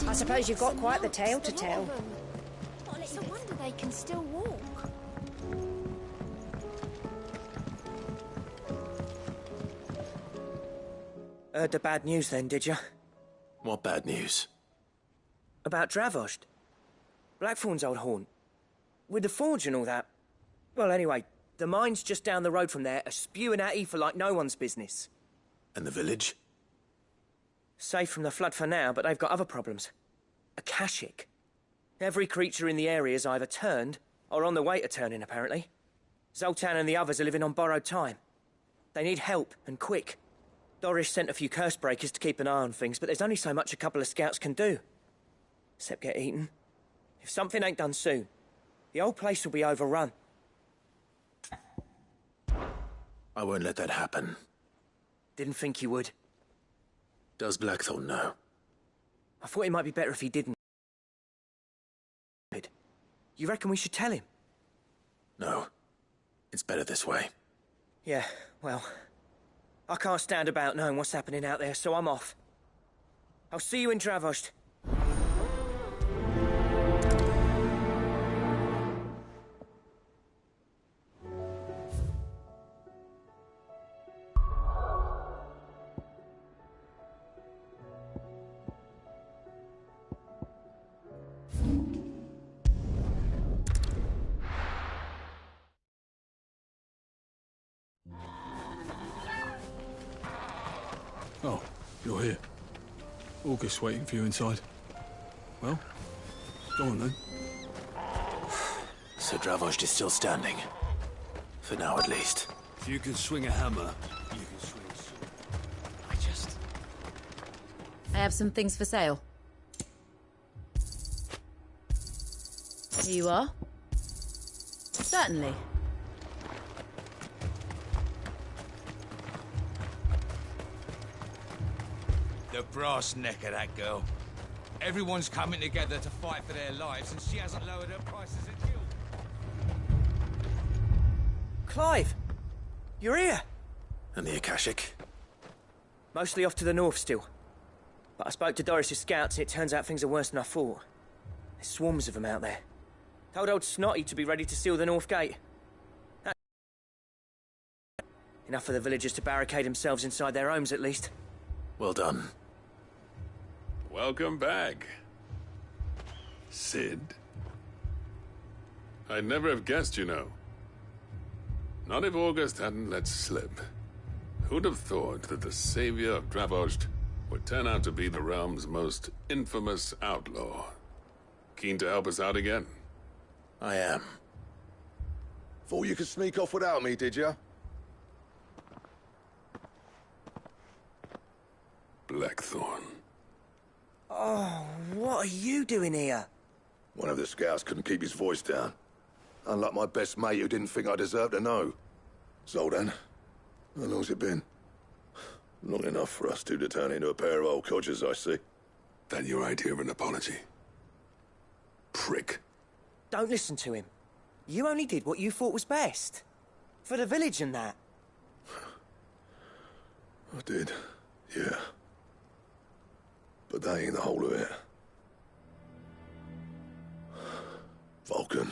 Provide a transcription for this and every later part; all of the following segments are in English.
I suppose you've got quite the tale to tell. It's a wonder they can still walk. Heard the bad news then, did you? What bad news? About Dravost. Blackthorn's old haunt. With the forge and all that. Well, anyway, the mines just down the road from there are spewing out ether like no one's business. And the village? Safe from the flood for now, but they've got other problems. Akashic. Every creature in the area is either turned, or on the way to turning, apparently. Zoltan and the others are living on borrowed time. They need help, and quick. Doris sent a few curse breakers to keep an eye on things, but there's only so much a couple of scouts can do. Except get eaten. If something ain't done soon, the old place will be overrun. I won't let that happen. Didn't think you would. Does Blackthorn know? I thought it might be better if he didn't. You reckon we should tell him? No. It's better this way. Yeah, well, I can't stand about knowing what's happening out there, so I'm off. I'll see you in Dravost. Oh, you're here. August waiting for you inside. Well, go on then. So Dravost is still standing. For now, at least. If you can swing a hammer, you can swing a sword. I have some things for sale. Here you are. Certainly. The brass neck of that girl. Everyone's coming together to fight for their lives, and she hasn't lowered her prices a deal. Clive! You're here! And the Akashic? Mostly off to the north still. But I spoke to Doris's scouts, and it turns out things are worse than I thought. There's swarms of them out there. Told old Snotty to be ready to seal the north gate. Enough for the villagers to barricade themselves inside their homes, at least. Well done. Welcome back, Sid. I'd never have guessed, you know. Not if August hadn't let slip. Who'd have thought that the savior of Dravost would turn out to be the realm's most infamous outlaw? Keen to help us out again? I am. Thought you could sneak off without me, did you? Blackthorn. Oh, what are you doing here? One of the scouts couldn't keep his voice down. Unlike my best mate who didn't think I deserved to know. Zoltan, how long's it been? Long enough for us two to turn into a pair of old codgers, I see. That your idea of an apology? Prick. Don't listen to him. You only did what you thought was best. For the village and that. I did, yeah. But that ain't the whole of it. Vulcan,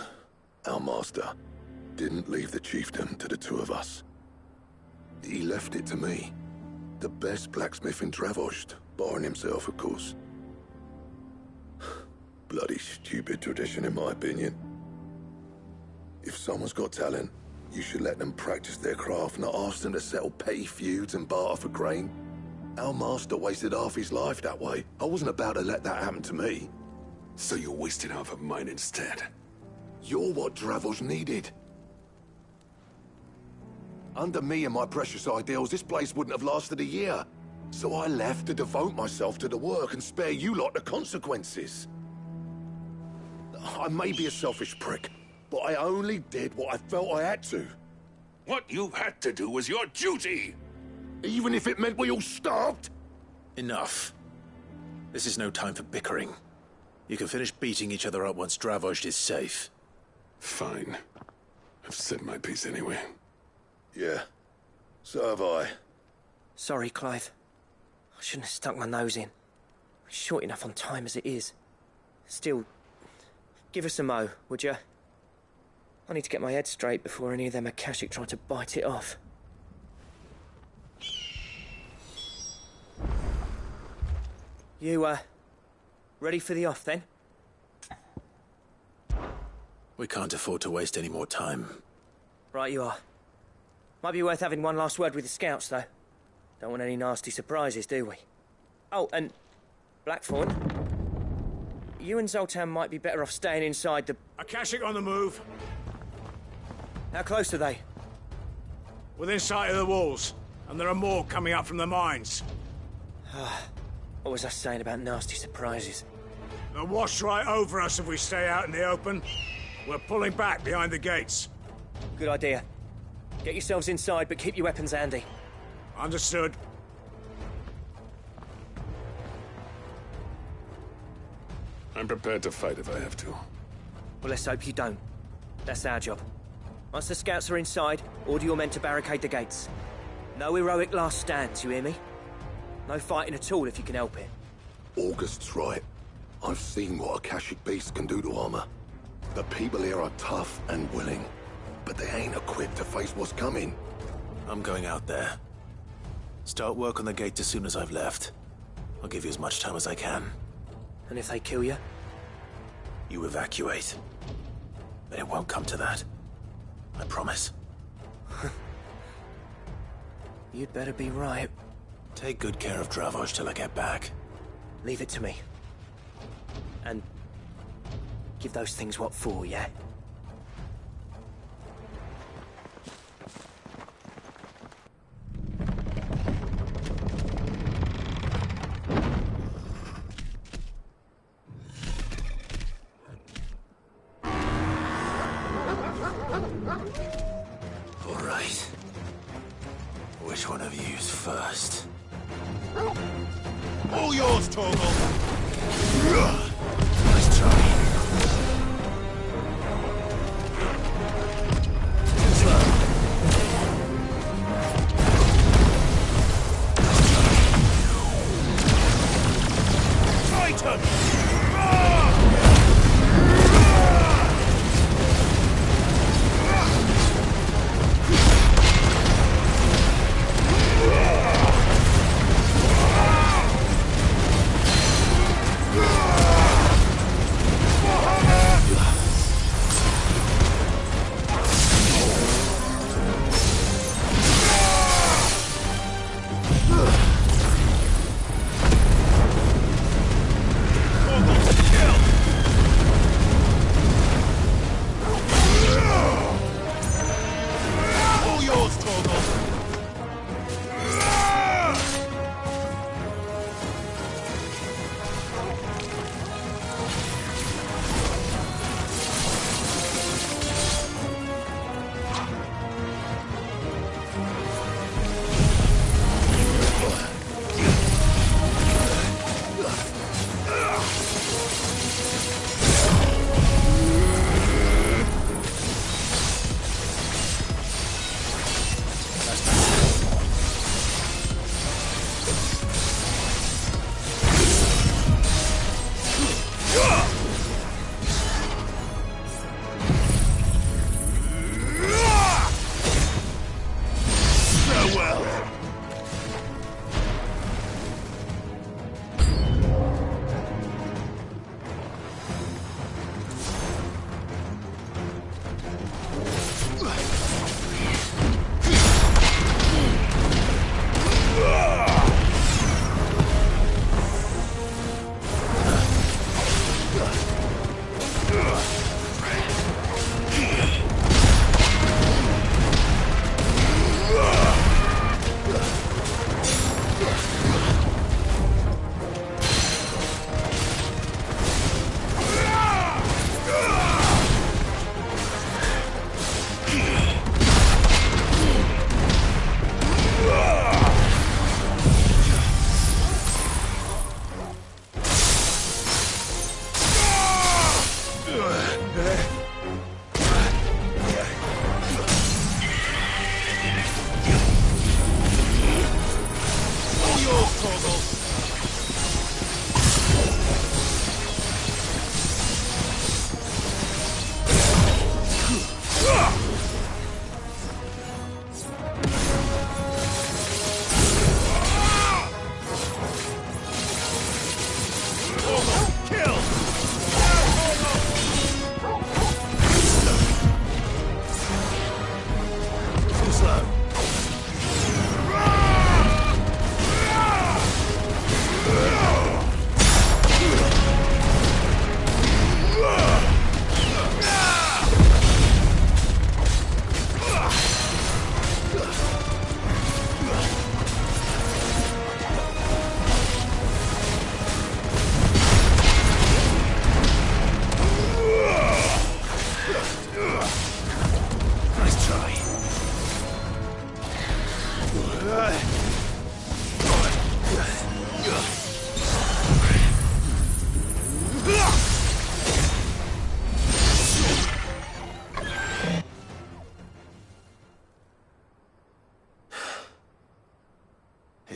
our master, didn't leave the chiefdom to the two of us. He left it to me. The best blacksmith in Dravost, barring himself, of course. Bloody stupid tradition, in my opinion. If someone's got talent, you should let them practice their craft, not ask them to settle petty feuds and barter for grain. Our master wasted half his life that way. I wasn't about to let that happen to me. So you wasted half of mine instead? You're what Dravost needed. Under me and my precious ideals, this place wouldn't have lasted a year. So I left to devote myself to the work and spare you lot the consequences. I may be a selfish prick, but I only did what I felt I had to. What you had to do was your duty! Even if it meant we all starved? Enough. This is no time for bickering. You can finish beating each other up once Dravojd is safe. Fine. I've said my piece anyway. Yeah, so have I. Sorry, Clive. I shouldn't have stuck my nose in. We're short enough on time as it is. Still, give us a mo, would you? I need to get my head straight before any of them Akashic try to bite it off. You, ready for the off, then? We can't afford to waste any more time. Right you are. Might be worth having one last word with the scouts, though. Don't want any nasty surprises, do we? Oh, and Blackthorn, you and Zoltan might be better off staying inside the... Akashic on the move. How close are they? Within sight of the walls. And there are more coming up from the mines. What was I saying about nasty surprises? They'll wash right over us if we stay out in the open. We're pulling back behind the gates. Good idea. Get yourselves inside, but keep your weapons handy. Understood. I'm prepared to fight if I have to. Well, let's hope you don't. That's our job. Once the scouts are inside, order your men to barricade the gates. No heroic last stands, you hear me? No fighting at all if you can help it. August's right. I've seen what Akashic beasts can do to armor. The people here are tough and willing, but they ain't equipped to face what's coming. I'm going out there. Start work on the gate as soon as I've left. I'll give you as much time as I can. And if they kill you? You evacuate. But it won't come to that. I promise. You'd better be right. Take good care of Dravojd till I get back. Leave it to me. And give those things what for, yeah? All right. Which one of you's first? All yours, Torgal! Nice try. Titan!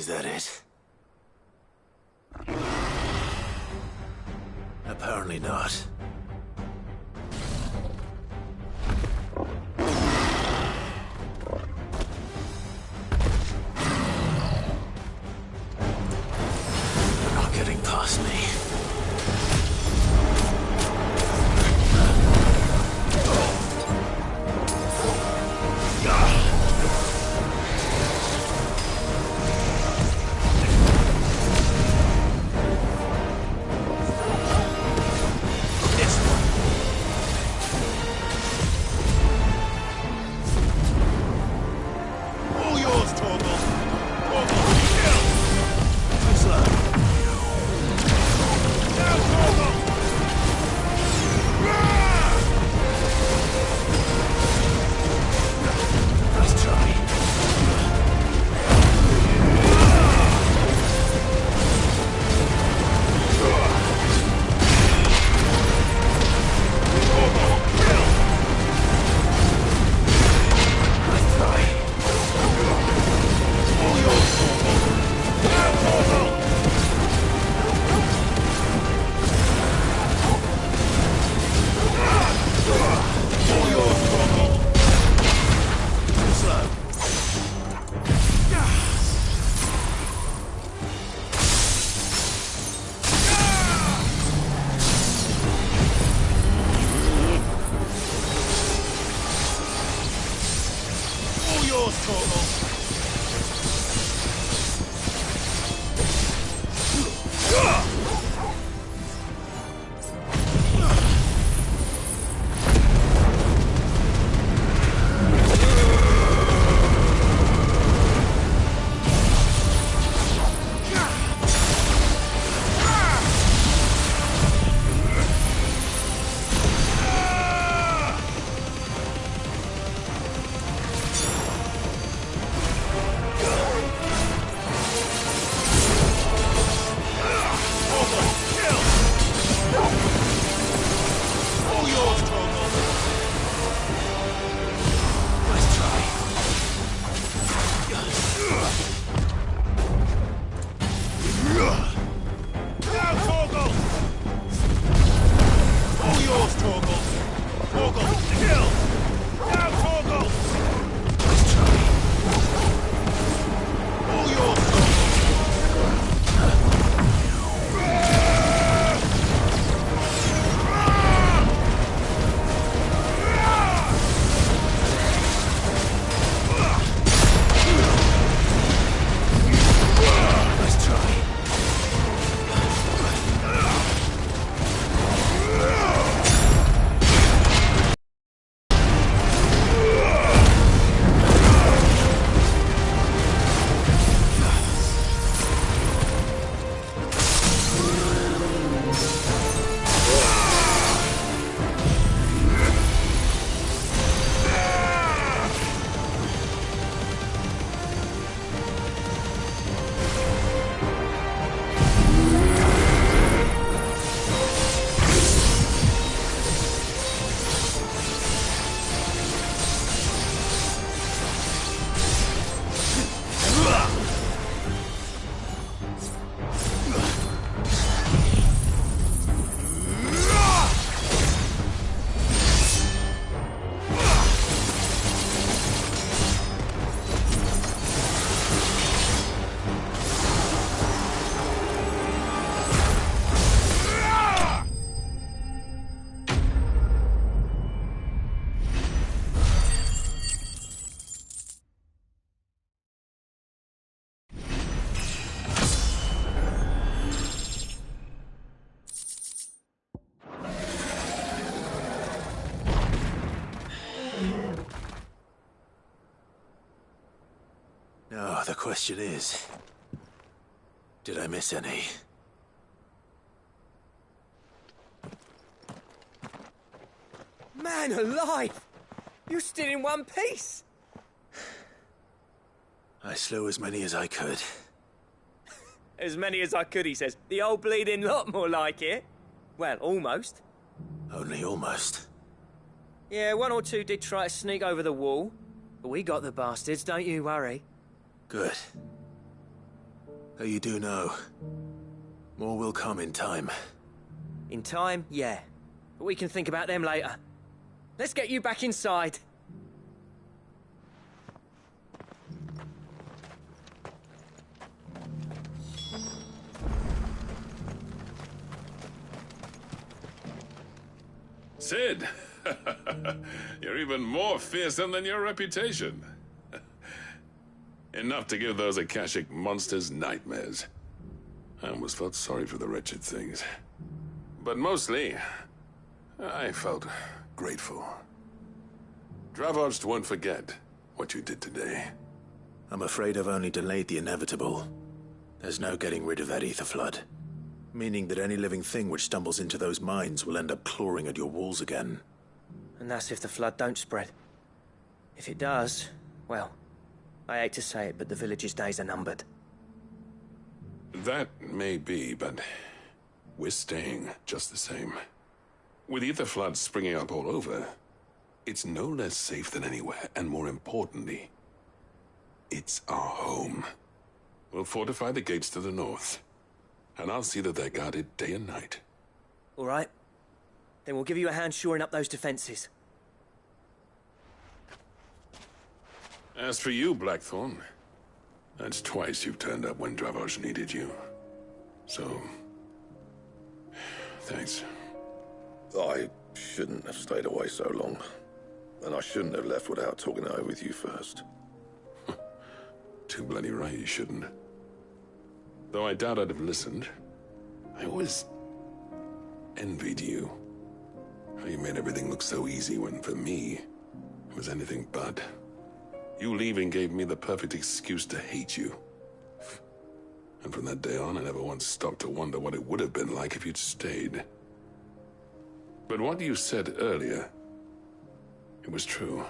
Is that it? Apparently not. They're not getting past me. question is, did I miss any? Man alive! You're still in one piece! I slew as many as I could. As many as I could, he says. The old bleeding lot, more like it. Well, almost. Only almost. Yeah, one or two did try to sneak over the wall. But we got the bastards, don't you worry. Good. Though you do know, more will come in time. In time, yeah. But we can think about them later. Let's get you back inside. Sid! You're even more fearsome than your reputation. Enough to give those Akashic monsters nightmares. I almost felt sorry for the wretched things. But mostly, I felt grateful. Dravost won't forget what you did today. I'm afraid I've only delayed the inevitable. There's no getting rid of that ether flood. Meaning that any living thing which stumbles into those mines will end up clawing at your walls again. And that's if the flood don't spread. If it does, well, I hate to say it, but the village's days are numbered. That may be, but we're staying just the same. With ether floods springing up all over, it's no less safe than anywhere, and more importantly, it's our home. We'll fortify the gates to the north, and I'll see that they're guarded day and night. All right. Then we'll give you a hand shoring up those defenses. As for you, Blackthorn, that's twice you've turned up when Dravosh needed you. So, thanks. I shouldn't have stayed away so long. And I shouldn't have left without talking it over with you first. Too bloody right you shouldn't. Though I doubt I'd have listened. I always envied you. How you made everything look so easy when, for me, it was anything but. You leaving gave me the perfect excuse to hate you. And from that day on, I never once stopped to wonder what it would have been like if you'd stayed. But what you said earlier, it was true.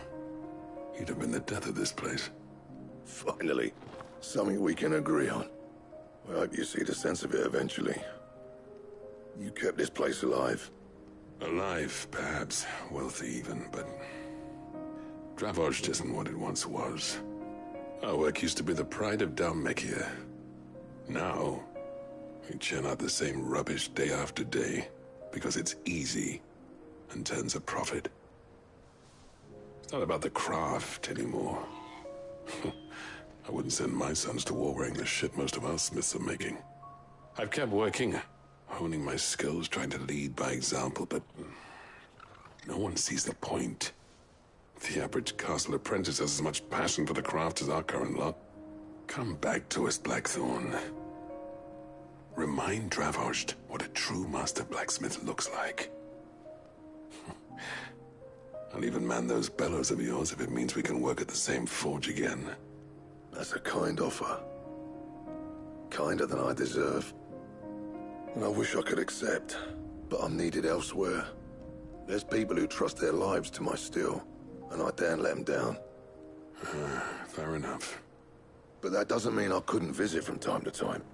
You'd have been the death of this place. Finally, something we can agree on. I hope you see the sense of it eventually. You kept this place alive. Alive, perhaps. Wealthy even, but Dravosh isn't what it once was. Our work used to be the pride of Dalmekia. Now, we churn out the same rubbish day after day because it's easy and turns a profit. It's not about the craft anymore. I wouldn't send my sons to war wearing the shit most of our smiths are making. I've kept working, honing my skills, trying to lead by example, but no one sees the point. The average castle apprentice has as much passion for the craft as our current lot. Come back to us, Blackthorn. Remind Dravosh what a true master blacksmith looks like. I'll even man those bellows of yours if it means we can work at the same forge again. That's a kind offer. Kinder than I deserve. And I wish I could accept, but I'm needed elsewhere. There's people who trust their lives to my steel, and I daren't let them down. Fair enough. But that doesn't mean I couldn't visit from time to time.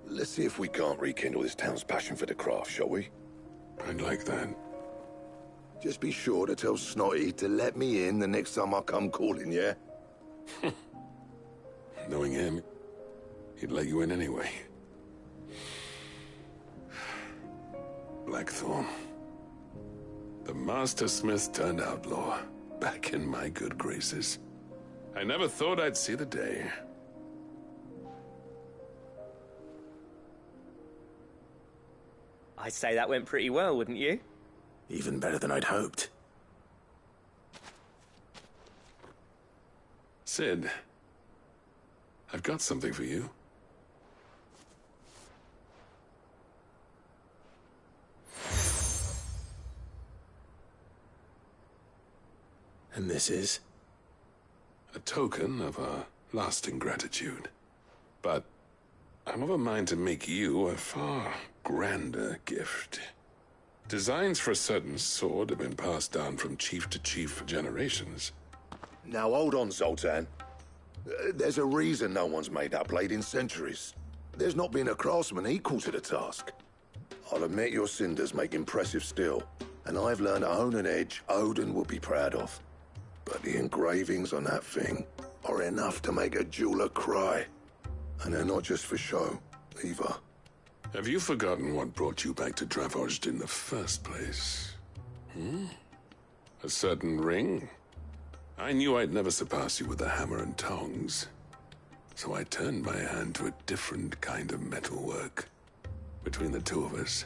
Let's see if we can't rekindle this town's passion for the craft, shall we? I'd like that. Just be sure to tell Snotty to let me in the next time I come calling, yeah? Knowing him, he'd let you in anyway. Blackthorn. The Master Smith turned outlaw, back in my good graces. I never thought I'd see the day. I'd say that went pretty well, wouldn't you? Even better than I'd hoped. Sid, I've got something for you. And this is? A token of our lasting gratitude. But I'm of a mind to make you a far grander gift. Designs for a certain sword have been passed down from chief to chief for generations. Now hold on, Zoltan. There's a reason no one's made that blade in centuries. There's not been a craftsman equal to the task. I'll admit your cinders make impressive steel, and I've learned to own an edge Odin will be proud of. But the engravings on that thing are enough to make a jeweler cry. And they're not just for show, either. Have you forgotten what brought you back to Dravozd in the first place? A certain ring? I knew I'd never surpass you with a hammer and tongs. So I turned my hand to a different kind of metalwork. Between the two of us,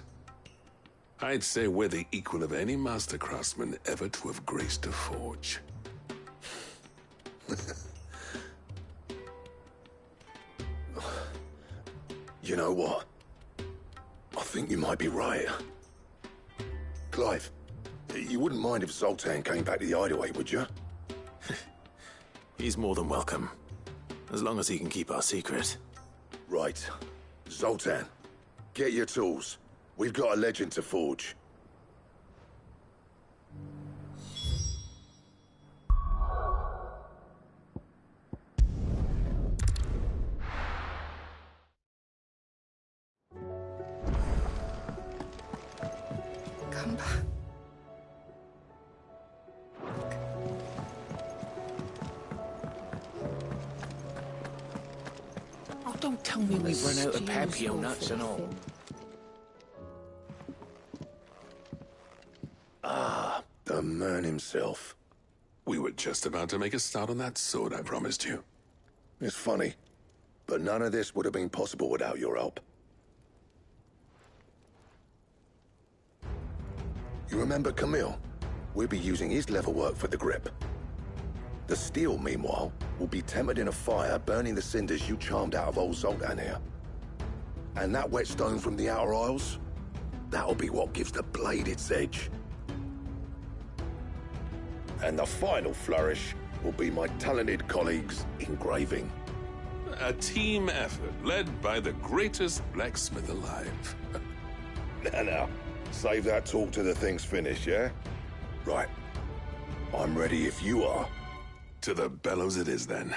I'd say we're the equal of any master craftsman ever to have graced a forge. You know what? I think you might be right. Clive, you wouldn't mind if Zoltan came back to the hideaway, would you? He's more than welcome. As long as he can keep our secret. Right. Zoltan, get your tools. We've got a legend to forge. Come back. Oh, don't tell me we've run out of papio nuts and all. Ah, the man himself. We were just about to make a start on that sword I promised you. It's funny, but none of this would have been possible without your help. You remember Camille? We'll be using his leatherwork for the grip. The steel, meanwhile, will be tempered in a fire, burning the cinders you charmed out of old Zoltan here. And that whetstone from the Outer Isles, that'll be what gives the blade its edge. And the final flourish will be my talented colleagues' engraving. A team effort led by the greatest blacksmith alive. Now, save that talk till the thing's finished, yeah? Right. I'm ready if you are. To the bellows it is, then.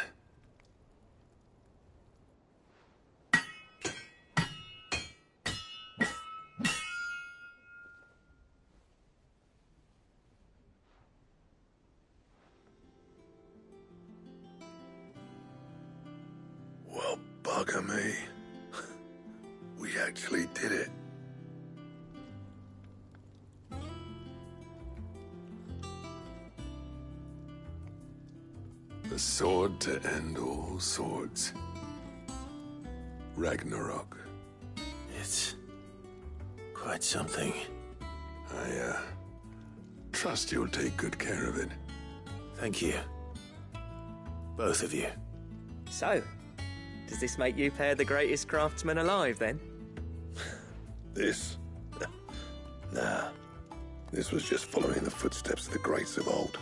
Well, bugger me. We actually did it. The sword to end all swords. Ragnarok. It's quite something. I, trust you'll take good care of it. Thank you. Both of you. So, does this make you pair the greatest craftsman alive, then? This? Nah. This was just following the footsteps of the greats of old.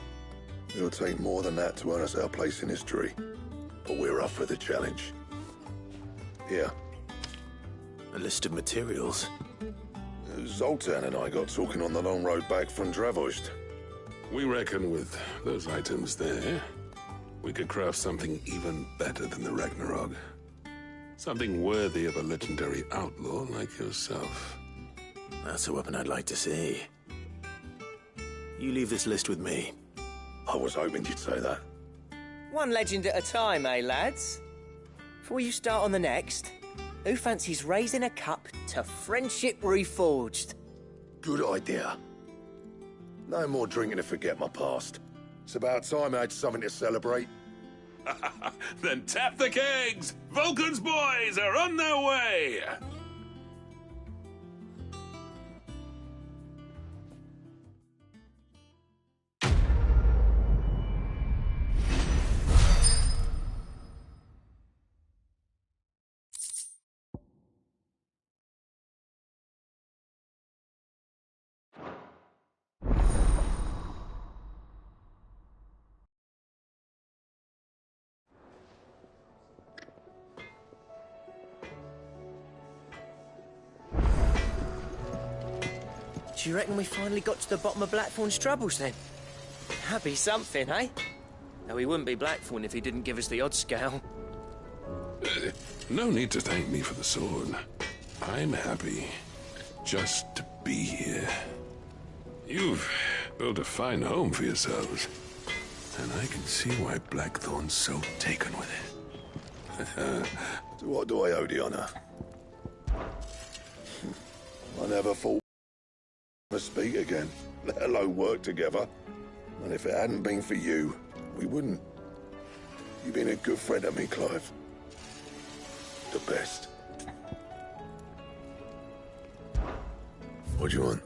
It'll take more than that to earn us our place in history. But we're up for the challenge. Here. A list of materials. Zoltan and I got talking on the long road back from Dravozd. We reckon with those items there, we could craft something even better than the Ragnarok. Something worthy of a legendary outlaw like yourself. That's a weapon I'd like to see. You leave this list with me. I was hoping you'd say that. One legend at a time, eh, lads? Before you start on the next, who fancies raising a cup to Friendship Reforged? Good idea. No more drinking to forget my past. It's about time I had something to celebrate. Then tap the kegs! Vulcan's boys are on their way! Do you reckon we finally got to the bottom of Blackthorn's troubles then? That'd be something, eh? Though he wouldn't be Blackthorn if he didn't give us the odd scale. No need to thank me for the sword. I'm happy just to be here. You've built a fine home for yourselves, and I can see why Blackthorn's so taken with it. To what do I owe the honor? I never thought to speak again, let alone work together. And if it hadn't been for you, we wouldn't. You've been a good friend to me, Clive. The best. What do you want?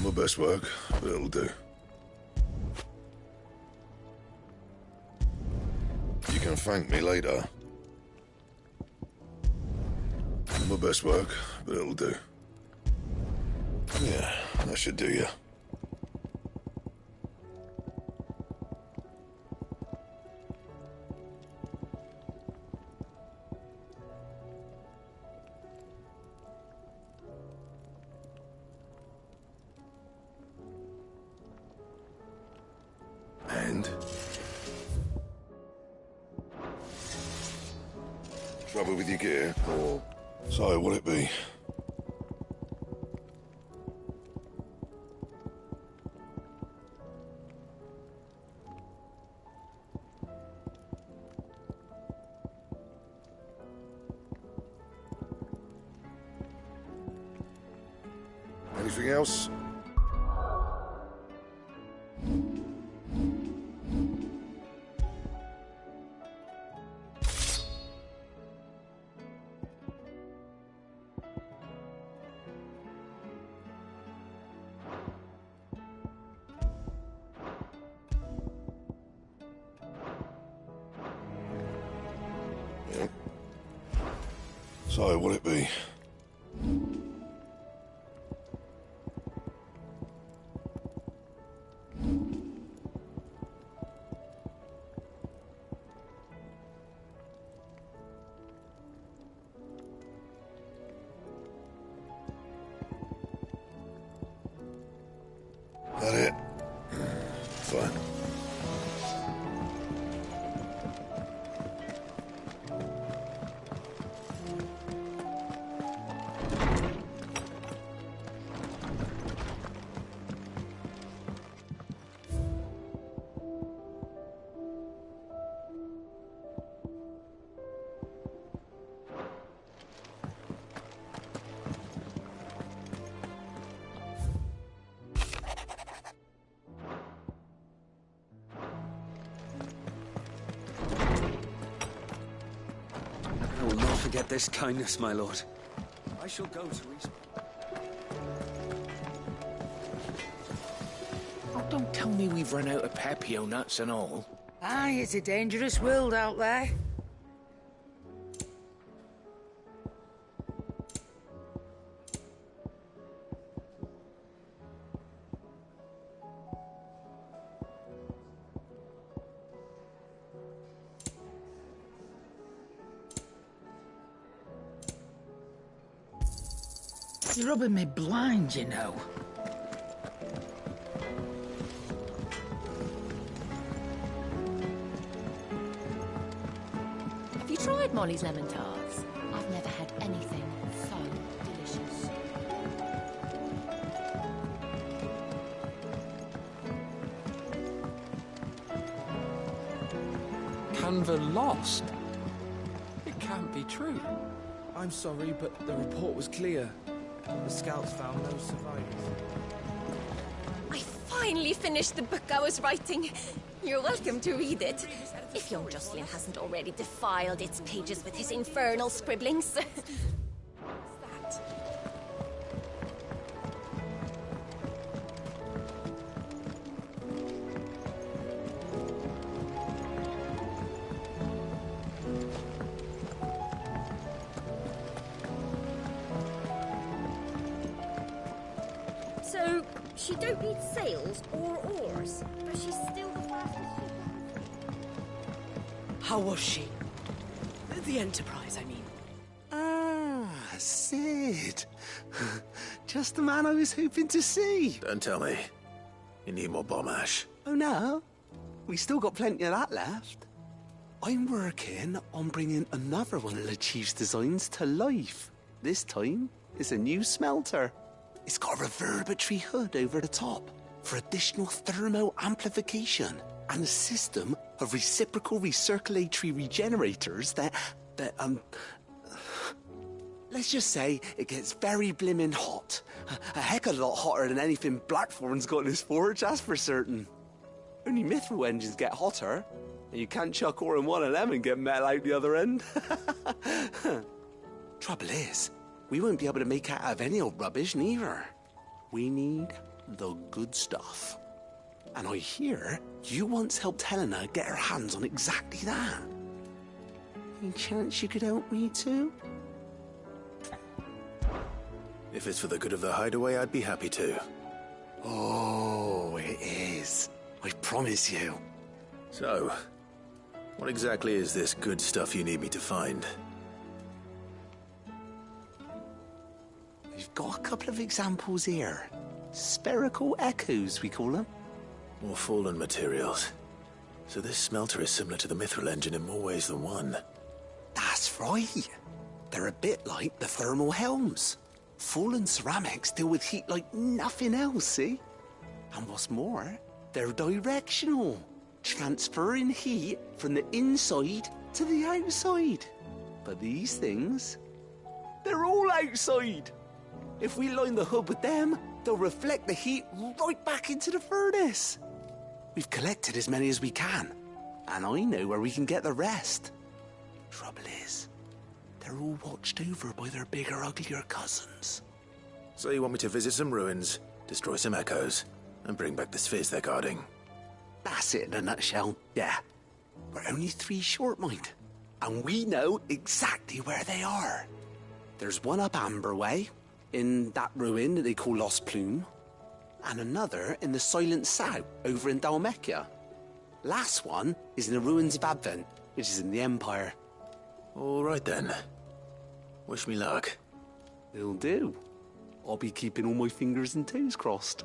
My best work, but it'll do. You can thank me later. My best work, but it'll do. Yeah, that should do you. And? Trouble with your gear, or so will it be? Anything else? So, will it be? That it? Fine. I will not forget this kindness, my lord. I shall go to East. Oh, don't tell me we've run out of Papio nuts and all. Aye, it's a dangerous world out there. You're rubbing me blind, you know. Have you tried Molly's lemon tarts? I've never had anything so delicious. Canva lost? It can't be true. I'm sorry, but the report was clear. The scouts found no survivors. I finally finished the book I was writing. You're welcome to read it. If young Jocelyn hasn't already defiled its pages with his infernal scribblings. So, she don't need sails or oars, but she's still the fastest ship. How was she? The Enterprise, I mean. Ah, Sid. Just the man I was hoping to see. Don't tell me. You need more bomb ash. Oh, no. We still got plenty of that left. I'm working on bringing another one of the Chief's designs to life. This time, it's a new smelter. It's got a reverberatory hood over the top for additional thermo amplification and a system of reciprocal recirculatory regenerators that let's just say it gets very blimmin' hot. A heck of a lot hotter than anything Blackthorn's got in his forge, that's for certain. Only mithril engines get hotter, and you can't chuck ore in one of them and get metal out the other end. Trouble is, we won't be able to make out of any old rubbish, neither. We need the good stuff. And I hear you once helped Helena get her hands on exactly that. Any chance you could help me too? If it's for the good of the hideaway, I'd be happy to. Oh, it is. I promise you. So, what exactly is this good stuff you need me to find? We've got a couple of examples here. Spherical echoes, we call them. More fallen materials. So this smelter is similar to the mithril engine in more ways than one. That's right. They're a bit like the thermal helms. Fallen ceramics deal with heat like nothing else, see? And what's more, they're directional, transferring heat from the inside to the outside. But these things, they're all outside. If we line the hood with them, they'll reflect the heat right back into the furnace. We've collected as many as we can, and I know where we can get the rest. Trouble is, they're all watched over by their bigger, uglier cousins. So you want me to visit some ruins, destroy some echoes, and bring back the spheres they're guarding? That's it in a nutshell, yeah. We're only 3 short, mind, and we know exactly where they are. There's one up Amber Way, in that ruin that they call Lost Plume, and another in the Silent South, over in Dalmekia. Last one is in the ruins of Advent, which is in the Empire. All right then. Wish me luck. It'll do. I'll be keeping all my fingers and toes crossed.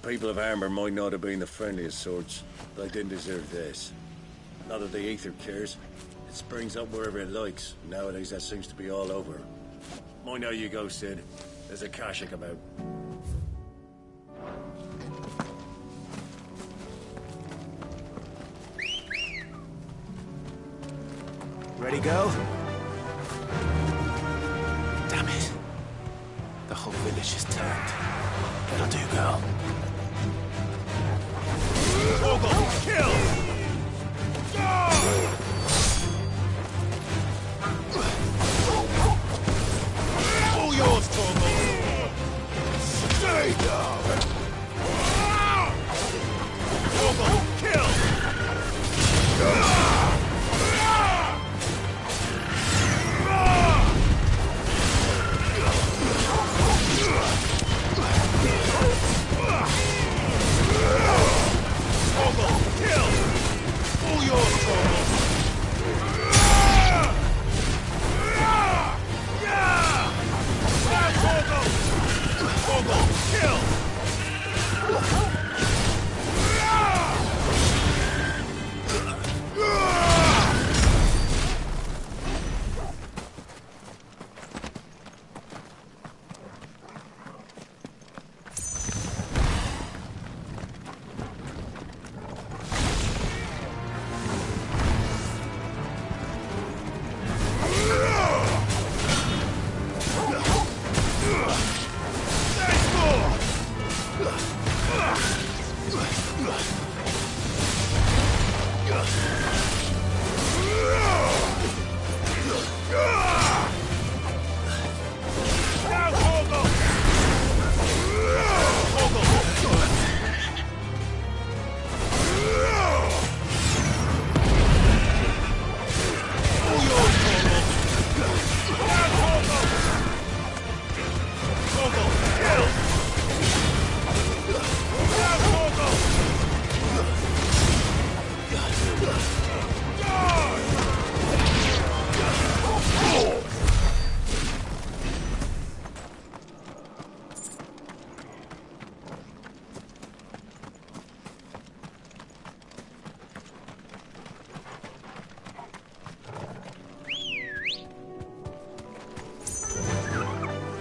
people of Armor might not have been the friendliest sorts, but they didn't deserve this. Not that the Ether cares. It springs up wherever it likes. Nowadays, that seems to be all over. Mind how you go, Sid. There's a Kashik about. Ready, girl? Damn it. The whole village has turned. That'll do, girl. Torgal, kill! All yours, Torgal! Stay down! Torgal, kill!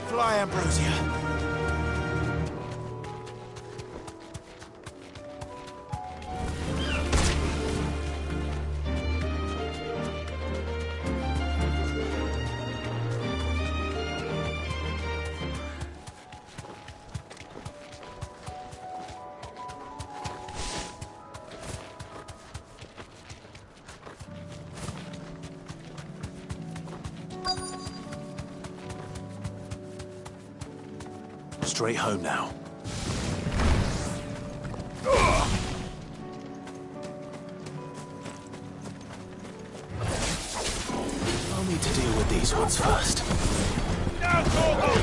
Fly, Ambrosia. Straight home now. I'll need to deal with these ones first. Now, Torgal!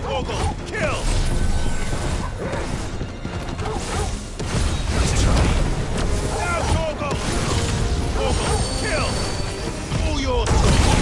Torgal, kill! Let's try. Now, Torgal! Torgal, kill! All yours, Torgal!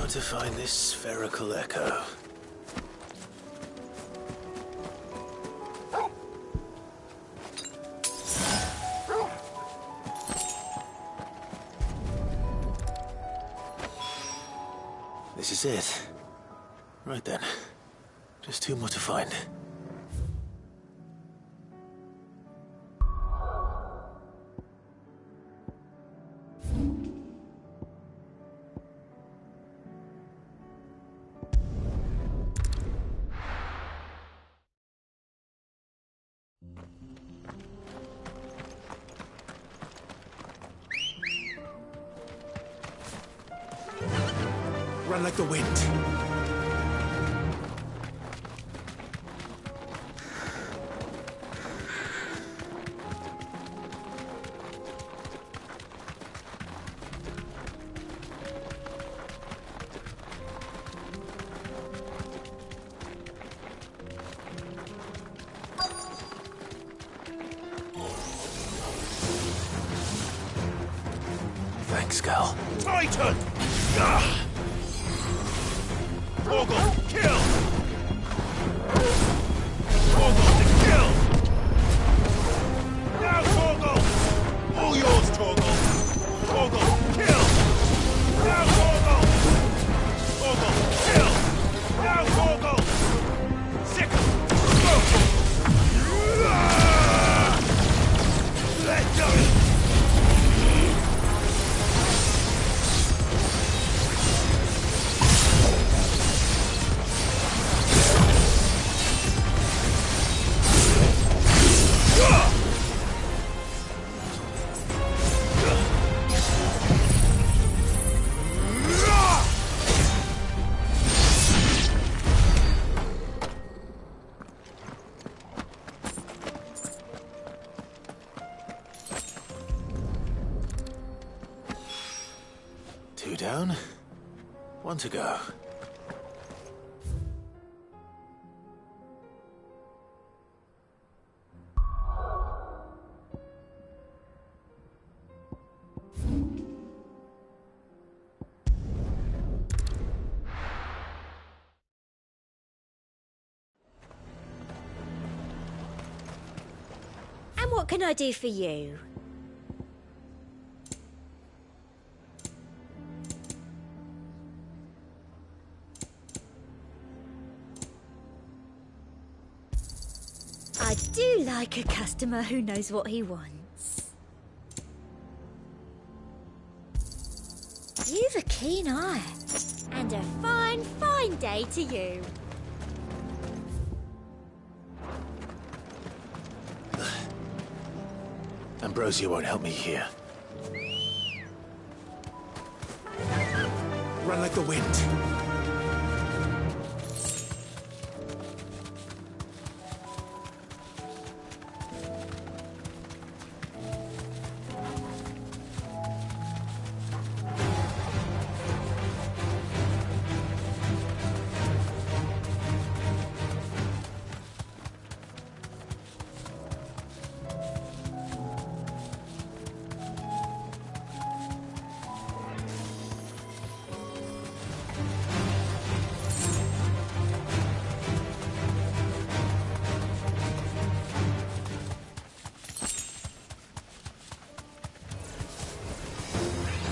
To find this spherical echo. This is it. Right then. Just two more to find. Run like the wind. Thanks, Gal. Titan! Torgal, kill! Torgal to kill! Now, Torgal! All yours, Torgal! Torgal, kill! Now, Torgal! Torgal, kill! Now, Torgal! Sickle! Go! Let go! 2 down, 1 to go. And what can I do for you? I do like a customer who knows what he wants. You've a keen eye. And a fine, fine day to you. Ambrosia won't help me here. Run like the wind.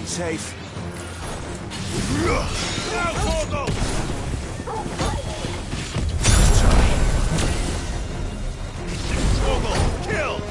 Safe. Now, Torgal! Torgal, kill!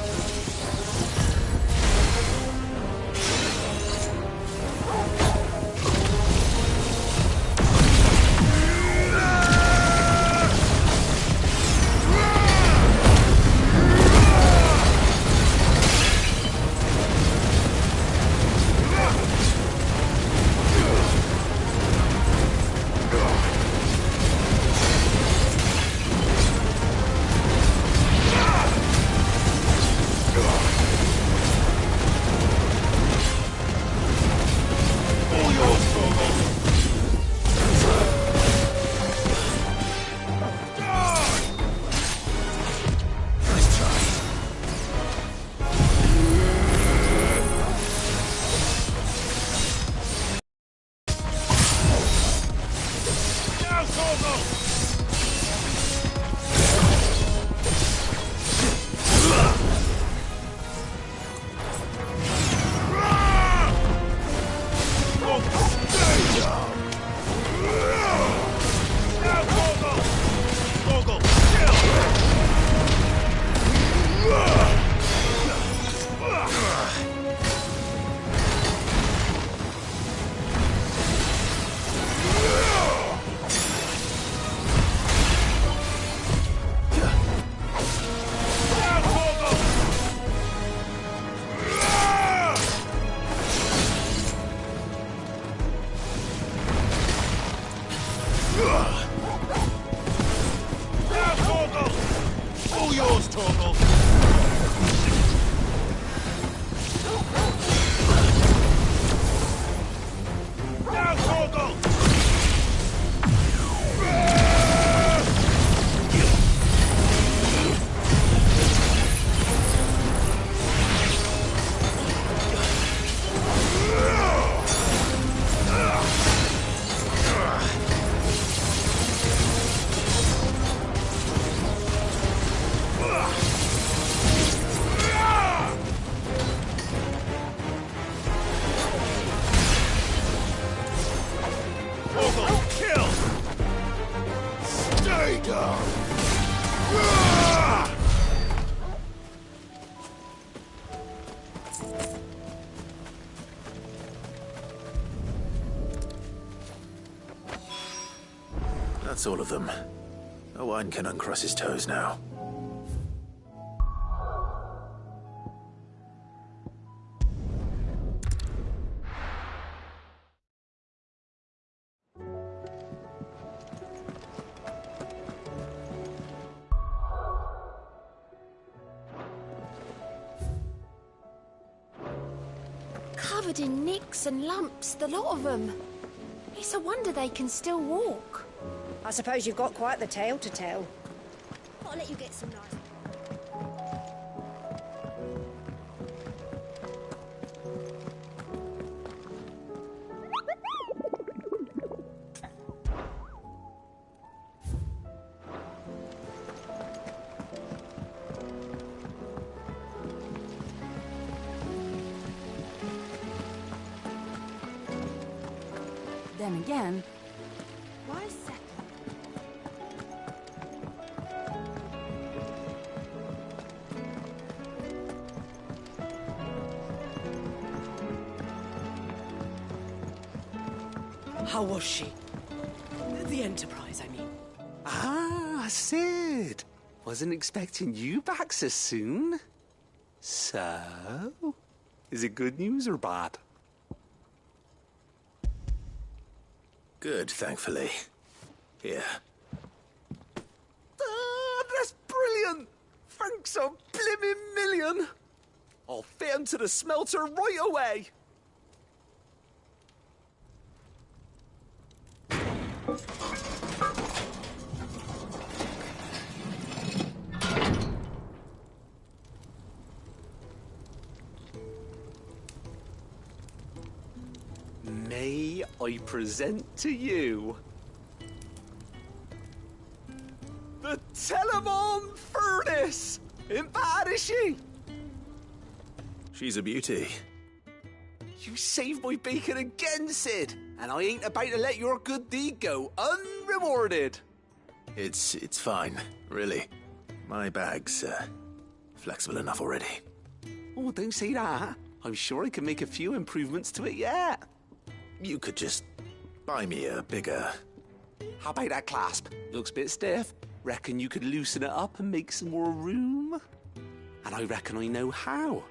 Torgal! Now, Torgal! That's all of them. Owain can uncross his toes now. Covered in nicks and lumps, the lot of them. It's a wonder they can still walk. I suppose you've got quite the tale to tell. I'll let you get some nice. Then again, Why a second? How was she? The Enterprise, I mean. Ah, Sid. Wasn't expecting you back so soon. So, is it good news or bad? Good, thankfully. Here. Ah, that's brilliant! Thanks a blimmin' million! I'll fit 'em to the smelter right away! May I present to you the Telemon Furnace! Ain't bad, is she? She's a beauty. You saved my bacon again, Sid, and I ain't about to let your good deed go unrewarded. It's fine, really. My bag's flexible enough already. Oh, don't say that. I'm sure I can make a few improvements to it yet. You could just buy me a bigger... How about that clasp? Looks a bit stiff. Reckon you could loosen it up and make some more room? And I reckon I know how.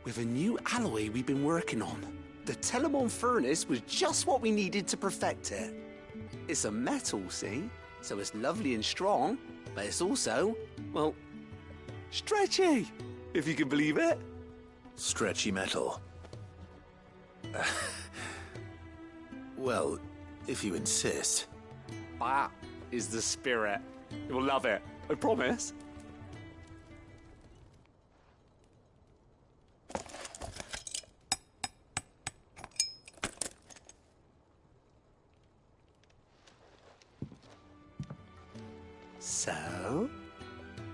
With a new alloy we've been working on. The Telemon Furnace was just what we needed to perfect it. It's a metal, see? So it's lovely and strong, but it's also, well, stretchy, if you can believe it. Stretchy metal. Well, if you insist. That is the spirit. You'll love it, I promise. So,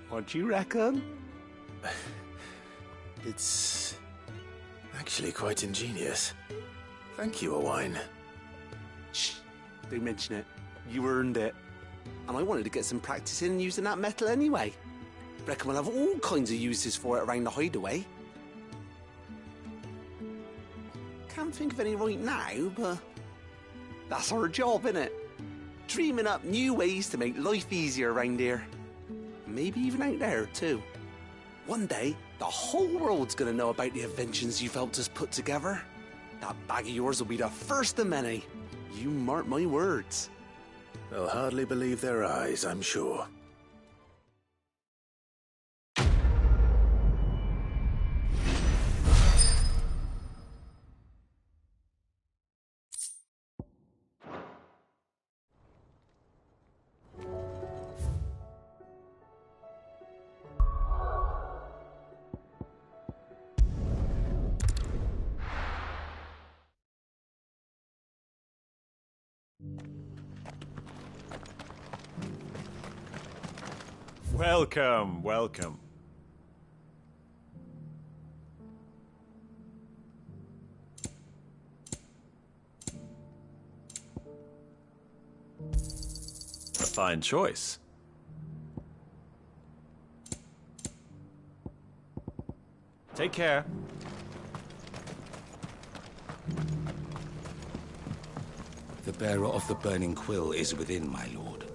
what do you reckon? It's actually quite ingenious. Thank you, Owain. Shh, don't mention it. You earned it. And I wanted to get some practice in using that metal anyway. Reckon we'll have all kinds of uses for it around the hideaway. Can't think of any right now, but that's our job, innit? Dreaming up new ways to make life easier around here. Maybe even out there, too. One day, the whole world's gonna know about the inventions you've helped us put together. That bag of yours will be the first of many. You mark my words. They'll hardly believe their eyes, I'm sure. Welcome, welcome. A fine choice. Take care. The bearer of the burning quill is within, my lord.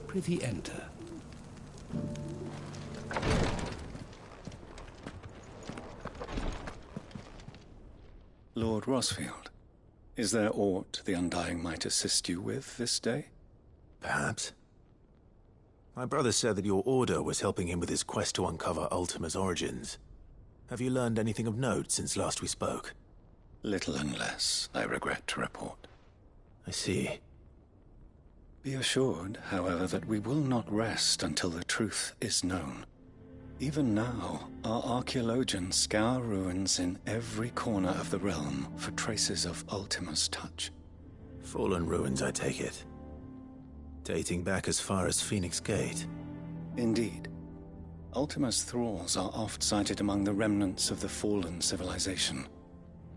Prithee enter. Lord Rosfield, is there aught the Undying might assist you with this day? Perhaps. My brother said that your order was helping him with his quest to uncover Ultima's origins. Have you learned anything of note since last we spoke? Little and less, I regret to report. I see. Be assured, however, that we will not rest until the truth is known. Even now, our archaeologians scour ruins in every corner of the realm for traces of Ultima's touch. Fallen ruins, I take it. Dating back as far as Phoenix Gate. Indeed. Ultima's thralls are oft sighted among the remnants of the fallen civilization,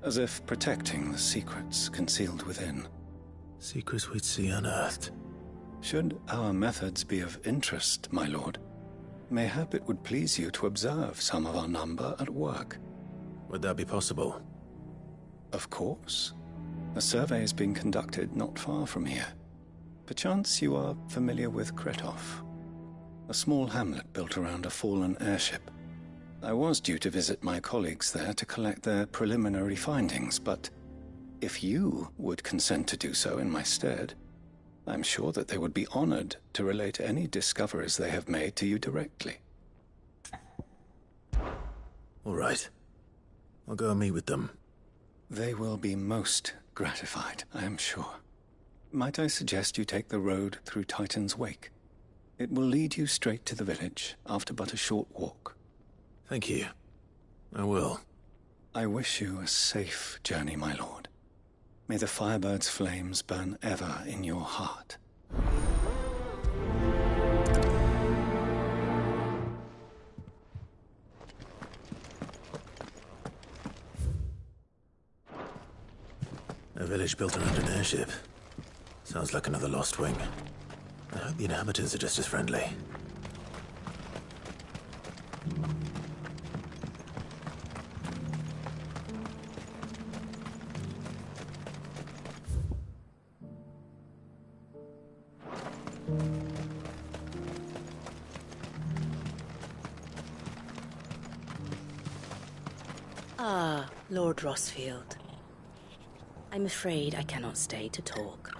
as if protecting the secrets concealed within. Secrets we'd see unearthed. Should our methods be of interest, my lord, mayhap it would please you to observe some of our number at work. Would that be possible? Of course. A survey is being conducted not far from here. Perchance you are familiar with Kretov, a small hamlet built around a fallen airship. I was due to visit my colleagues there to collect their preliminary findings, but if you would consent to do so in my stead, I'm sure that they would be honored to relate any discoveries they have made to you directly. All right. I'll go and meet with them. They will be most gratified, I am sure. Might I suggest you take the road through Titan's Wake? It will lead you straight to the village after but a short walk. Thank you. I will. I wish you a safe journey, my lord. May the Firebird's flames burn ever in your heart. A village built around an airship. Sounds like another lost wing. I hope the inhabitants are just as friendly. Ah, Lord Rosfield. I'm afraid I cannot stay to talk.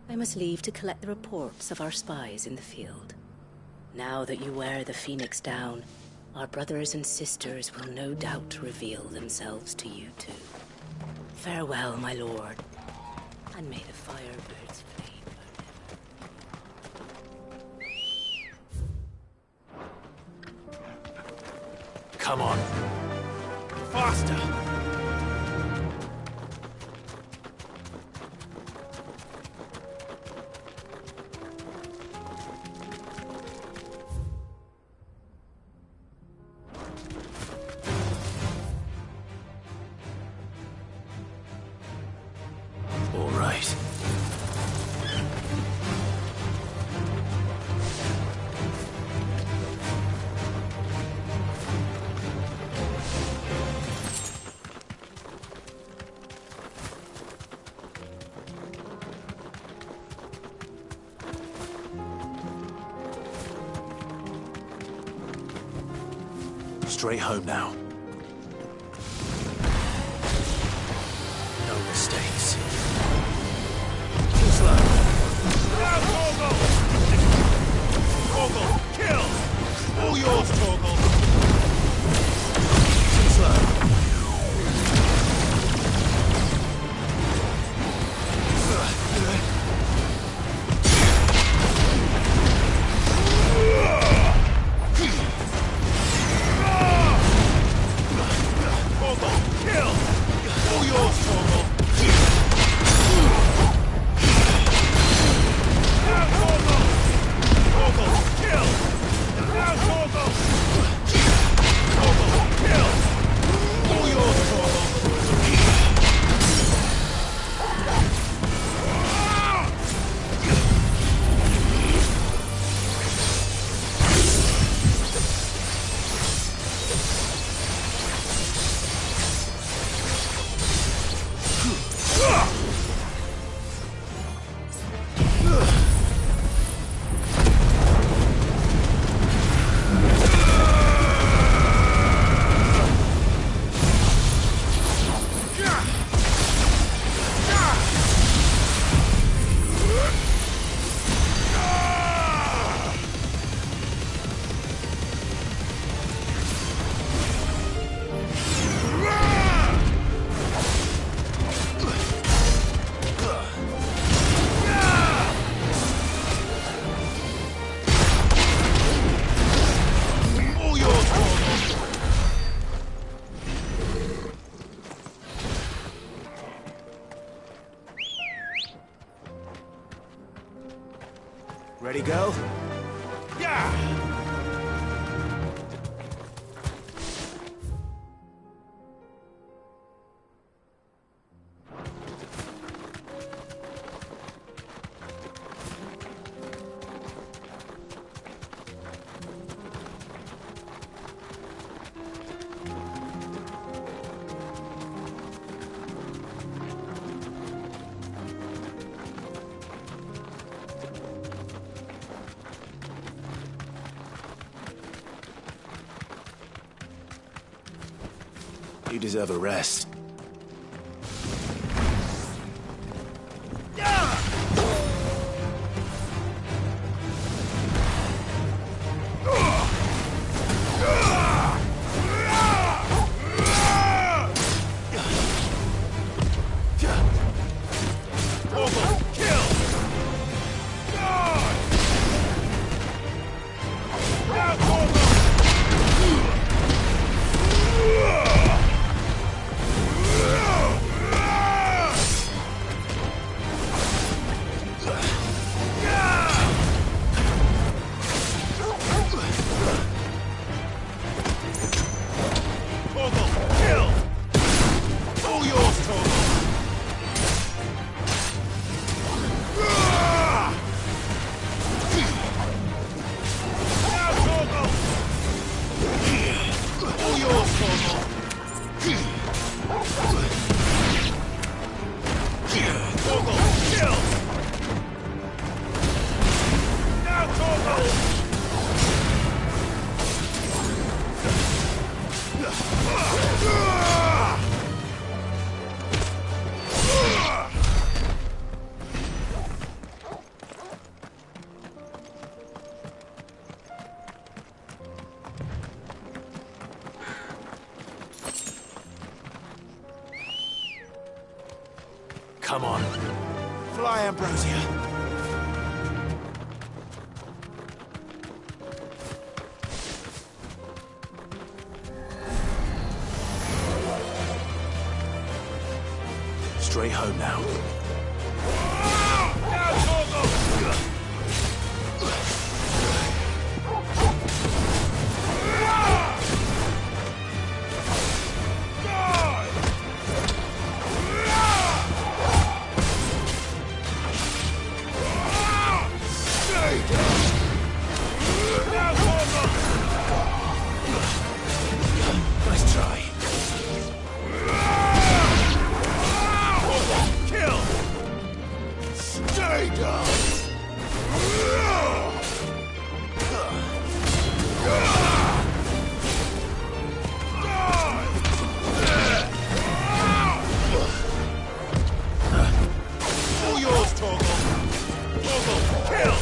I must leave to collect the reports of our spies in the field. Now that you wear the Phoenix down, our brothers and sisters will no doubt reveal themselves to you too. Farewell, my lord, and may the Firebird's flame burn ever. Come on. Faster! All right. Straight home now. No mistakes. Too slow. Now, Torgal! Torgal, kill! All yours, Torgal! Too slow. Torgal, kill! All yours, Torgal! Now, Torgal! Torgal, kill! girl? Yeah! You deserve a rest. Come on. Fly, Ambrosia. Straight home now. Nice try. Kill! Stay down! All yours, Torgal! Torgal, kill!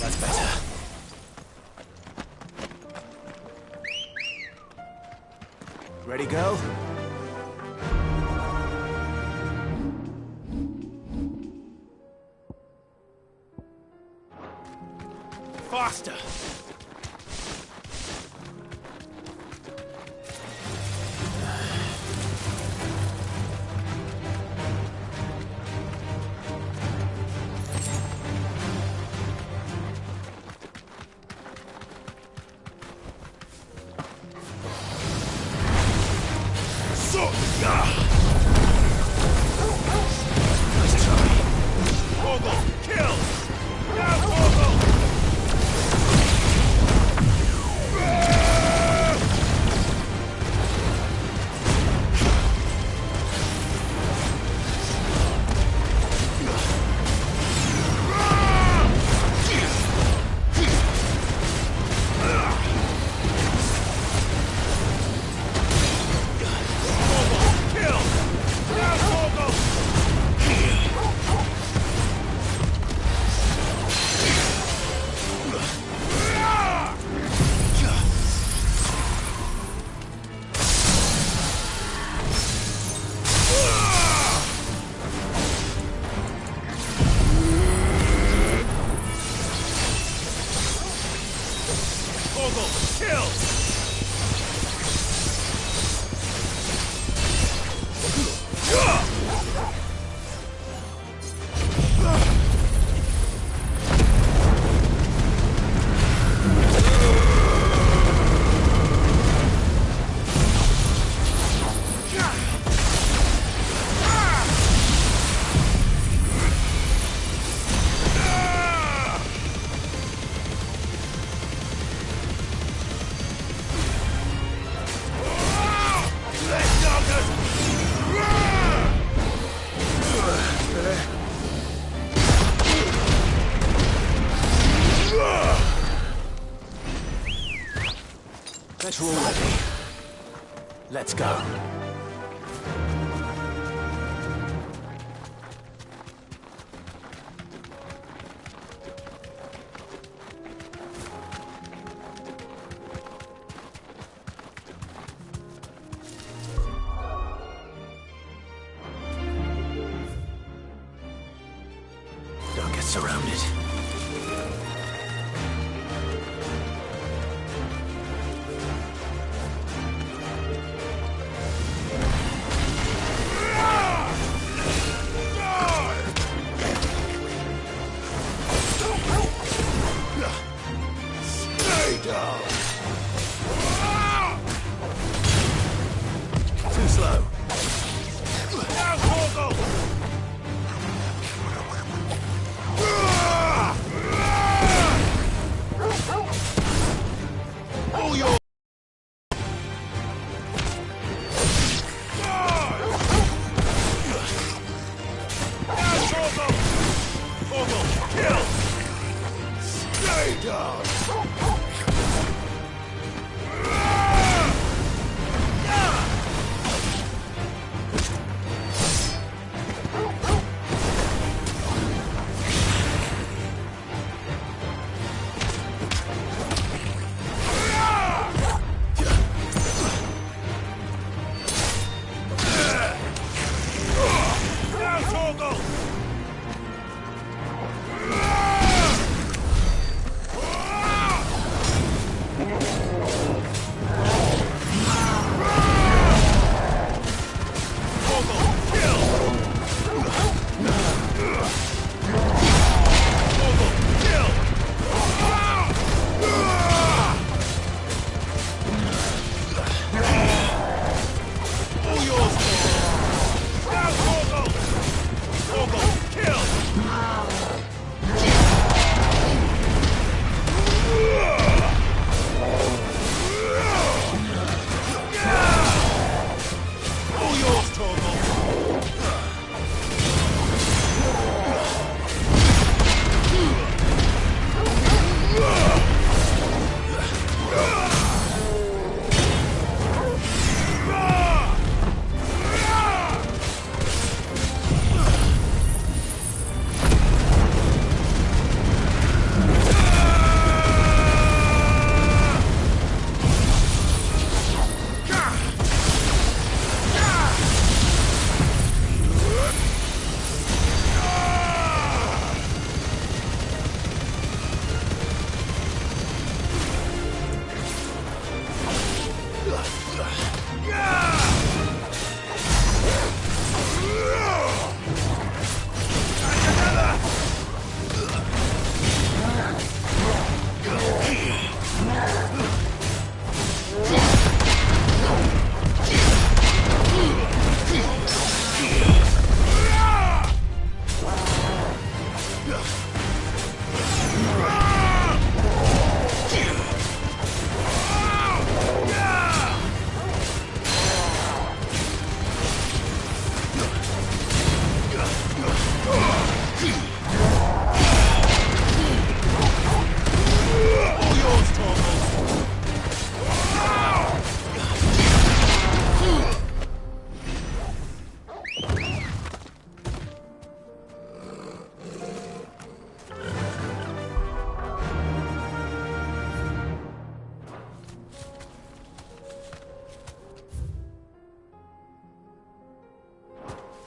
That's better. Ready, girl? Faster! Nice try. Torgal, kill! Now, Torgal! Kill! supplies are all ready. Let's go. Don't get surrounded. Too slow. All yours. Kill. Stay down.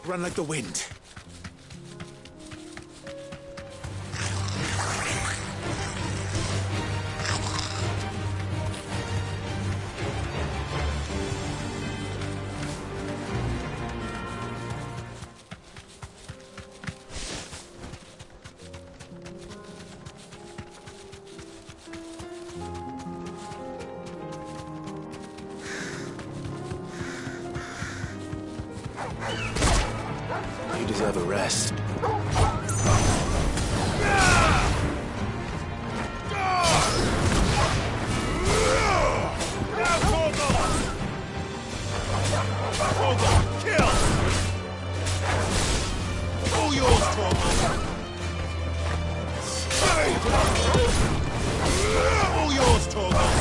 Run like the wind. You deserve a rest. Kill! All yours, Torgal! All yours, Torgal!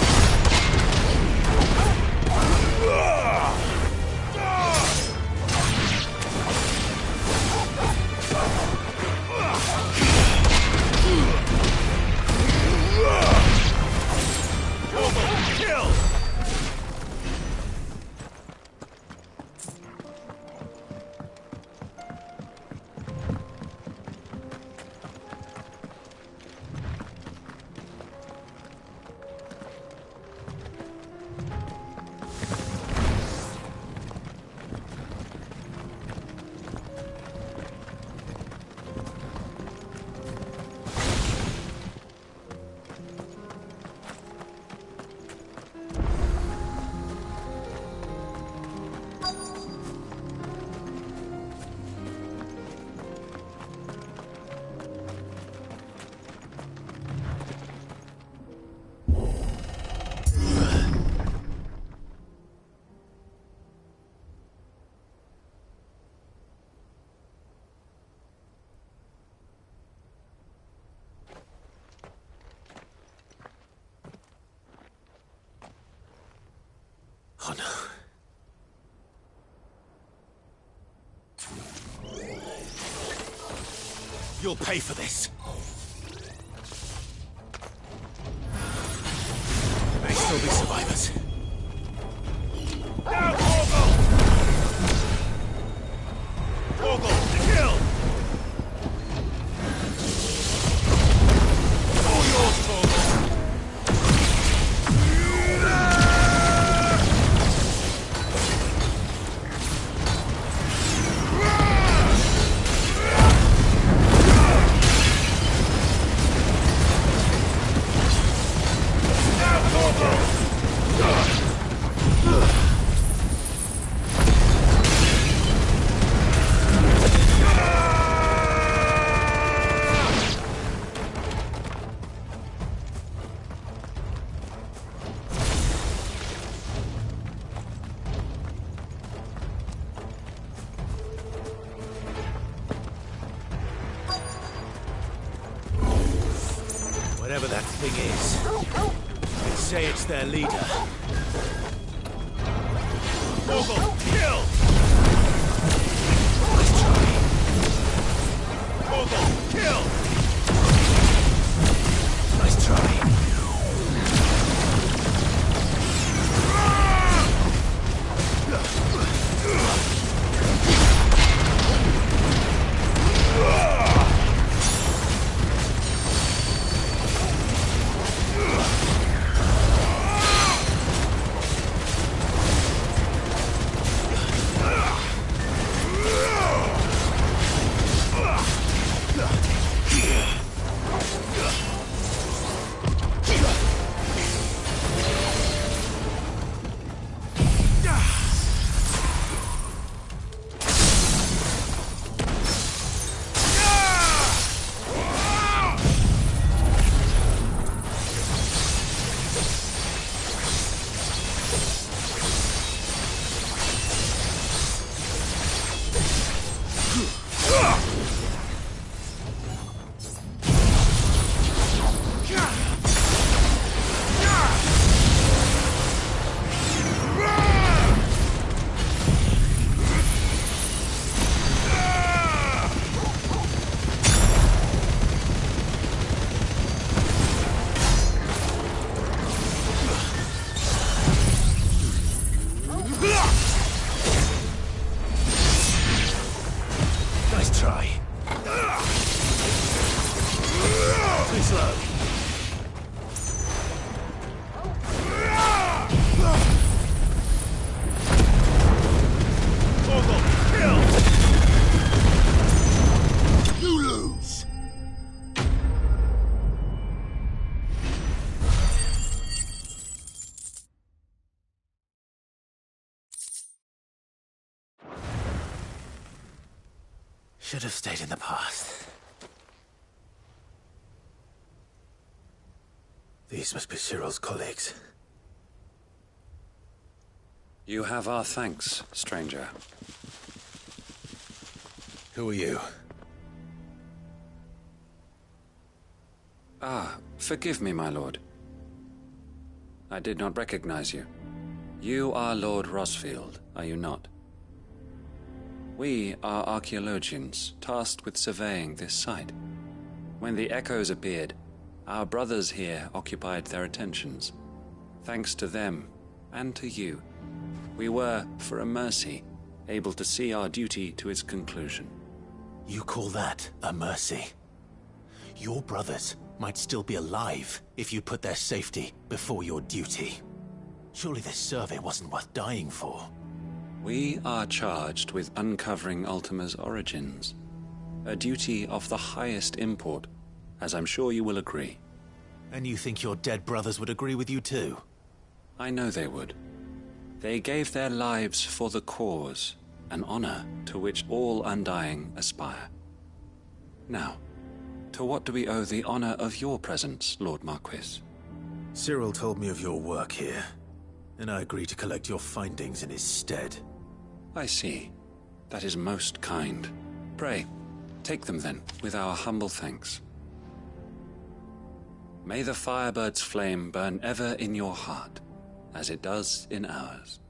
Oh no. You'll pay for this. There may still be survivors. Now, Torgal! Torgal, kill! All yours, Torgal! Whatever that thing is, I'd say it's their leader. Torgal, kill! Nice try. Torgal, kill! Nice try. Nice try. Too slow. Torgal, kill! You lose. Should have stayed in the past. These must be Cyril's colleagues. You have our thanks, stranger. Who are you? Ah, forgive me, my lord. I did not recognize you. You are Lord Rosfield, are you not? We are archaeologians, tasked with surveying this site. When the echoes appeared, our brothers here occupied their attentions. Thanks to them, and to you, we were, for a mercy, able to see our duty to its conclusion. You call that a mercy? Your brothers might still be alive if you put their safety before your duty. Surely this survey wasn't worth dying for. We are charged with uncovering Ultima's origins. A duty of the highest import, as I'm sure you will agree. And you think your dead brothers would agree with you too? I know they would. They gave their lives for the cause, an honor to which all Undying aspire. Now, to what do we owe the honor of your presence, Lord Marquis? Cyril told me of your work here, and I agreed to collect your findings in his stead. I see. That is most kind. Pray, take them then, with our humble thanks. May the Firebird's flame burn ever in your heart, as it does in ours.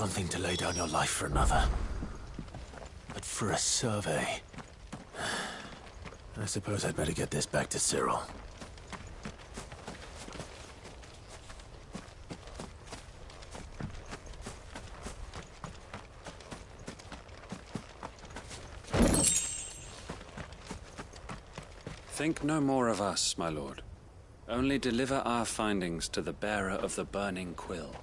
one thing to lay down your life for another. But for a survey... I suppose I'd better get this back to Cyril. Think no more of us, my lord. Only deliver our findings to the bearer of the burning quill.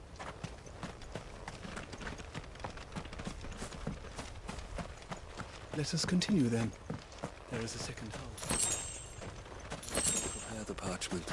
Let us continue then. There is a second hole. Prepare the parchment.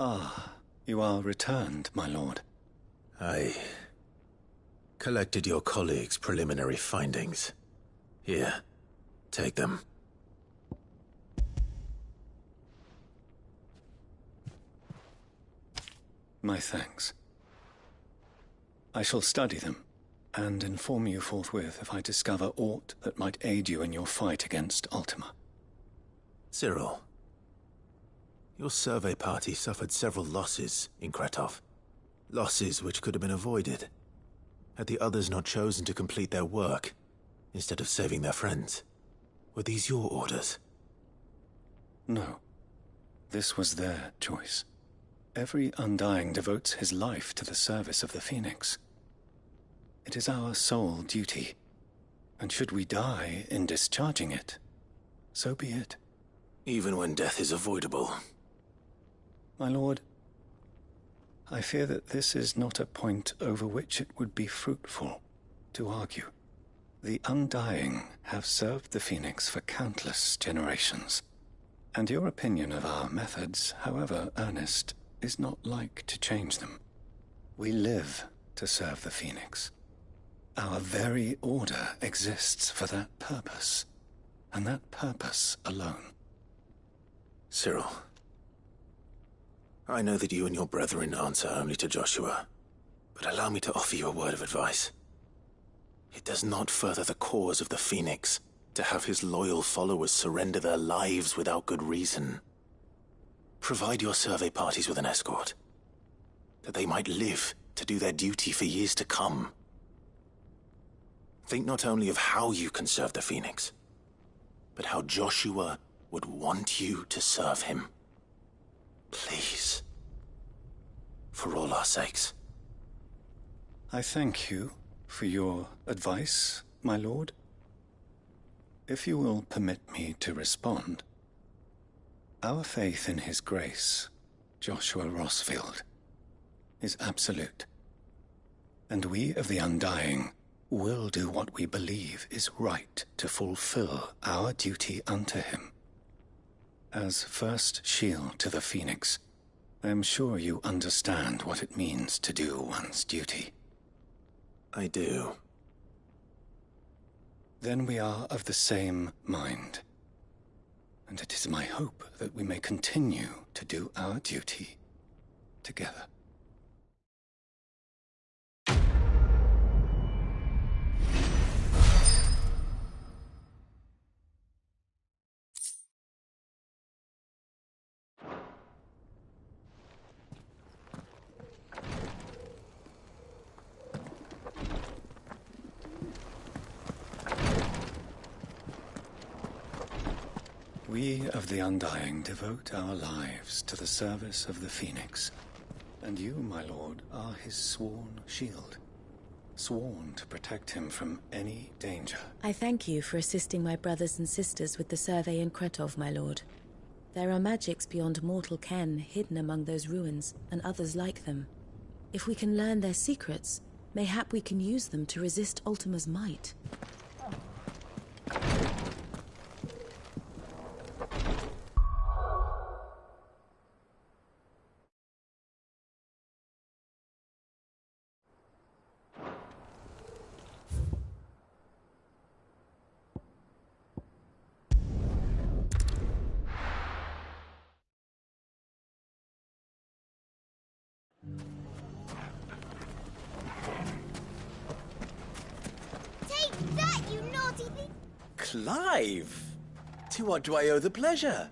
Ah, you are returned, my lord. I collected your colleagues' preliminary findings. Here, take them. My thanks. I shall study them, and inform you forthwith if I discover aught that might aid you in your fight against Ultima. Cyril, your survey party suffered several losses in Kretov. Losses which could have been avoided, had the others not chosen to complete their work, instead of saving their friends. Were these your orders? No. This was their choice. Every Undying devotes his life to the service of the Phoenix. It is our sole duty, and should we die in discharging it, so be it. Even when death is avoidable. My lord, I fear that this is not a point over which it would be fruitful to argue. The Undying have served the Phoenix for countless generations, and your opinion of our methods, however earnest, is not like to change them. We live to serve the Phoenix. Our very order exists for that purpose, and that purpose alone. Cyril, I know that you and your brethren answer only to Joshua, but allow me to offer you a word of advice. It does not further the cause of the Phoenix to have his loyal followers surrender their lives without good reason. Provide your survey parties with an escort, that they might live to do their duty for years to come. Think not only of how you can serve the Phoenix, but how Joshua would want you to serve him. Please. For all our sakes. I thank you for your advice, my lord. If you will permit me to respond, our faith in his grace, Joshua Rosfield, is absolute. And we of the Undying will do what we believe is right to fulfill our duty unto him. As first shield to the Phoenix, I am sure you understand what it means to do one's duty. I do. Then we are of the same mind. And it is my hope that we may continue to do our duty together. We of the Undying devote our lives to the service of the Phoenix. And you, my lord, are his sworn shield. Sworn to protect him from any danger. I thank you for assisting my brothers and sisters with the survey in Kretov, my lord. There are magics beyond mortal ken hidden among those ruins, and others like them. If we can learn their secrets, mayhap we can use them to resist Ultima's might. Take that, you naughty thing! Clive! To what do I owe the pleasure?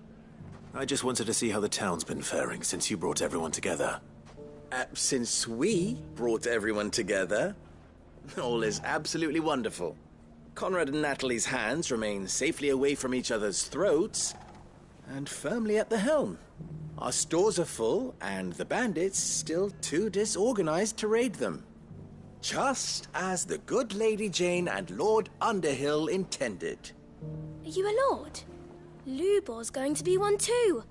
I just wanted to see how the town's been faring since you brought everyone together. Since we brought everyone together, all is absolutely wonderful. Conrad and Natalie's hands remain safely away from each other's throats and firmly at the helm. Our stores are full, and the bandits still too disorganized to raid them. Just as the good Lady Jane and Lord Underhill intended. Are you a lord? Lubor's going to be one too.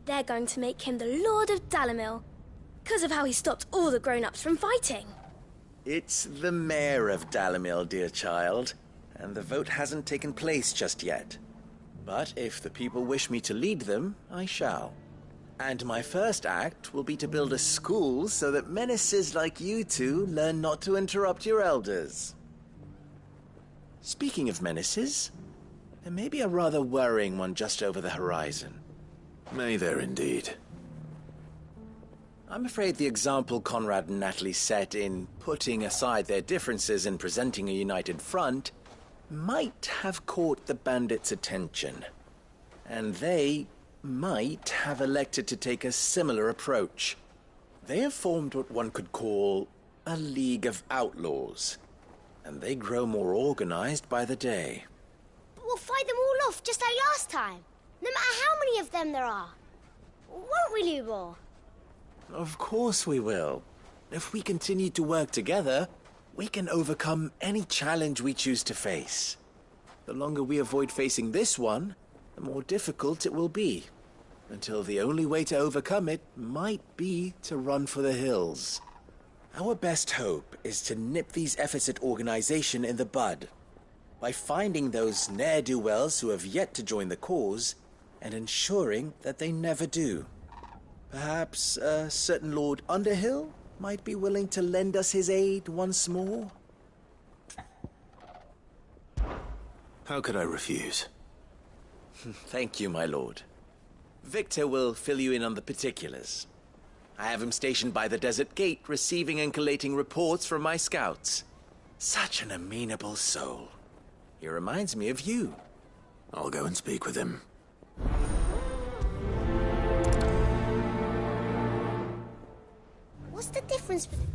They're going to make him the Lord of Dalimil, because of how he stopped all the grown-ups from fighting. It's the mayor of Dalimil, dear child, and the vote hasn't taken place just yet. But if the people wish me to lead them, I shall. And my first act will be to build a school so that menaces like you two learn not to interrupt your elders. Speaking of menaces, there may be a rather worrying one just over the horizon. May there indeed. I'm afraid the example Conrad and Natalie set in putting aside their differences and presenting a united front might have caught the bandits' attention. And they might have elected to take a similar approach. They have formed what one could call a League of Outlaws, and they grow more organized by the day. But we'll fight them all off just like last time, no matter how many of them there are. Won't we, Lubor? Of course we will. If we continue to work together, we can overcome any challenge we choose to face. The longer we avoid facing this one, the more difficult it will be, until the only way to overcome it might be to run for the hills. Our best hope is to nip these efforts at organization in the bud, by finding those ne'er-do-wells who have yet to join the cause, and ensuring that they never do. Perhaps a certain Lord Underhill might be willing to lend us his aid once more? How could I refuse? Thank you, my lord. Victor will fill you in on the particulars. I have him stationed by the desert gate, receiving and collating reports from my scouts. Such an amenable soul. He reminds me of you. I'll go and speak with him. What's the difference between...